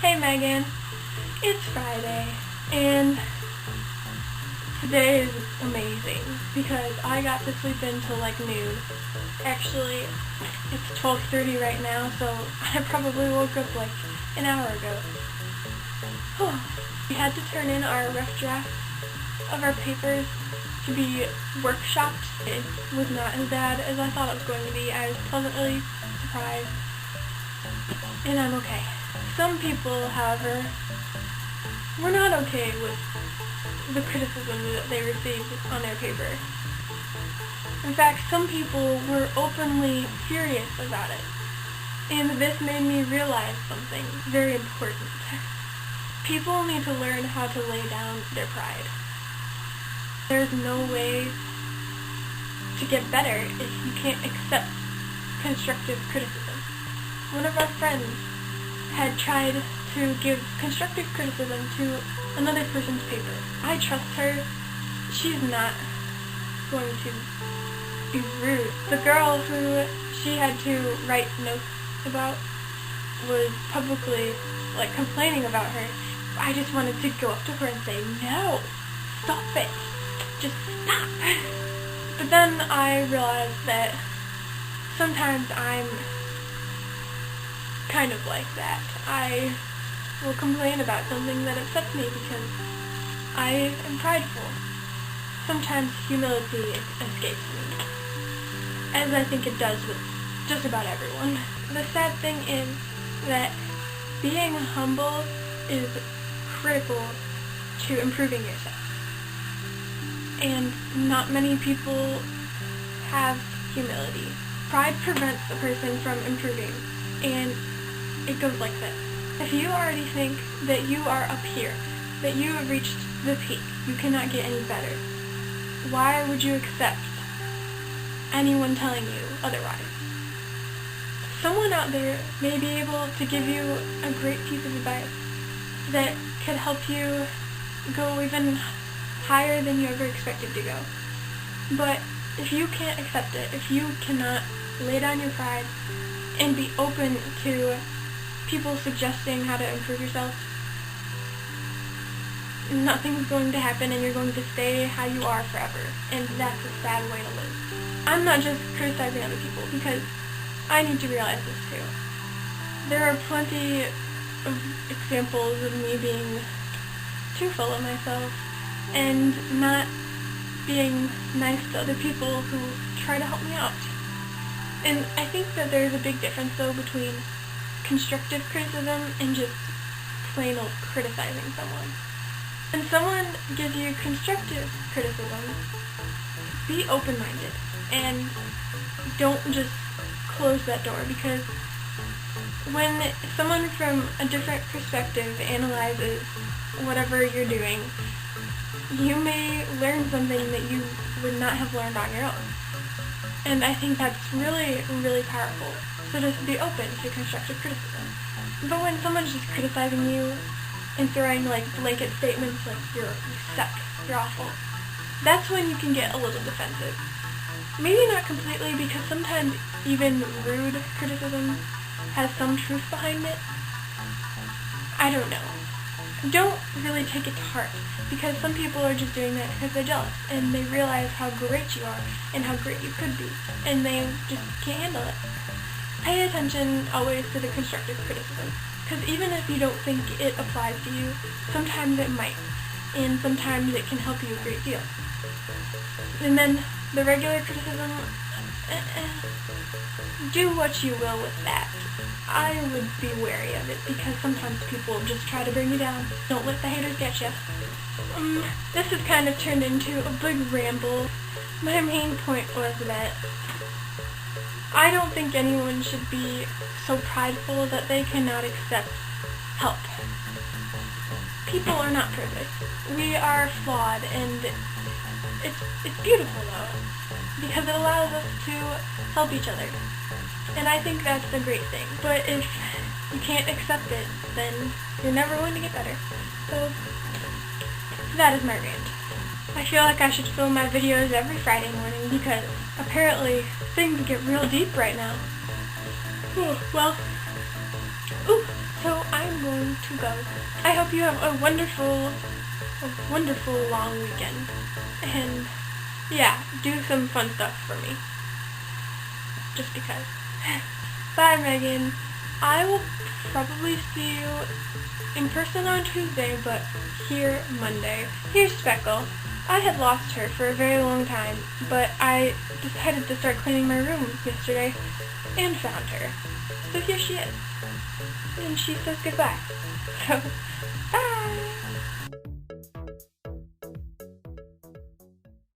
Hey Megan, it's Friday, and today is amazing because I got to sleep until like noon. Actually, it's 12:30 right now, so I probably woke up like an hour ago. We had to turn in our rough draft of our papers to be workshopped. It was not as bad as I thought it was going to be. I was pleasantly surprised, and I'm okay. Some people, however, were not okay with the criticism that they received on their paper. In fact, some people were openly furious about it, and this made me realize something very important. People need to learn how to lay down their pride. There's no way to get better if you can't accept constructive criticism. One of our friends had tried to give constructive criticism to another person's paper. I trust her. She's not going to be rude. The girl who she had to write notes about was publicly complaining about her. I just wanted to go up to her and say, no, stop it. Just stop. But then I realized that sometimes I'm kind of like that. I will complain about something that upsets me because I am prideful. Sometimes humility escapes me, as I think it does with just about everyone. The sad thing is that being humble is critical to improving yourself. And not many people have humility. Pride prevents a person from improving, and it goes like this. If you already think that you are up here, that you have reached the peak, you cannot get any better, why would you accept anyone telling you otherwise? Someone out there may be able to give you a great piece of advice that could help you go even higher than you ever expected to go. But if you can't accept it, if you cannot lay down your pride and be open to people suggesting how to improve yourself, nothing's going to happen and you're going to stay how you are forever. And that's a sad way to live. I'm not just criticizing other people because I need to realize this too. There are plenty of examples of me being too full of myself and not being nice to other people who try to help me out. And I think that there's a big difference though between constructive criticism and just plain old criticizing someone. When someone gives you constructive criticism, be open-minded and don't just close that door, because when someone from a different perspective analyzes whatever you're doing, you may learn something that you would not have learned on your own. And I think that's really, really powerful. So just be open to constructive criticism. But when someone's just criticizing you and throwing blanket statements like you suck, you're awful, that's when you can get a little defensive. Maybe not completely, because sometimes even rude criticism has some truth behind it. I don't know. Don't really take it to heart, because some people are just doing that because they're jealous and they realize how great you are and how great you could be, and they just can't handle it. Pay attention always to the constructive criticism, because even if you don't think it applies to you, sometimes it might, and sometimes it can help you a great deal. And then the regular criticism, do what you will with that. I would be wary of it because sometimes people just try to bring you down. Don't let the haters get you. This has kind of turned into a big ramble. My main point was that I don't think anyone should be so prideful that they cannot accept help. People are not perfect. We are flawed, and it's beautiful though, because it allows us to help each other. And I think that's a great thing. But if you can't accept it, then you're never going to get better. So that is my rant. I feel like I should film my videos every Friday morning because apparently things get real deep right now. So I'm going to go. I hope you have a wonderful long weekend. And yeah, do some fun stuff for me. Just because. Bye, Megan. I will probably see you in person on Tuesday, but here Monday. Here's Speckle. I had lost her for a very long time, but I decided to start cleaning my room yesterday and found her. So here she is. And she says goodbye. So, bye!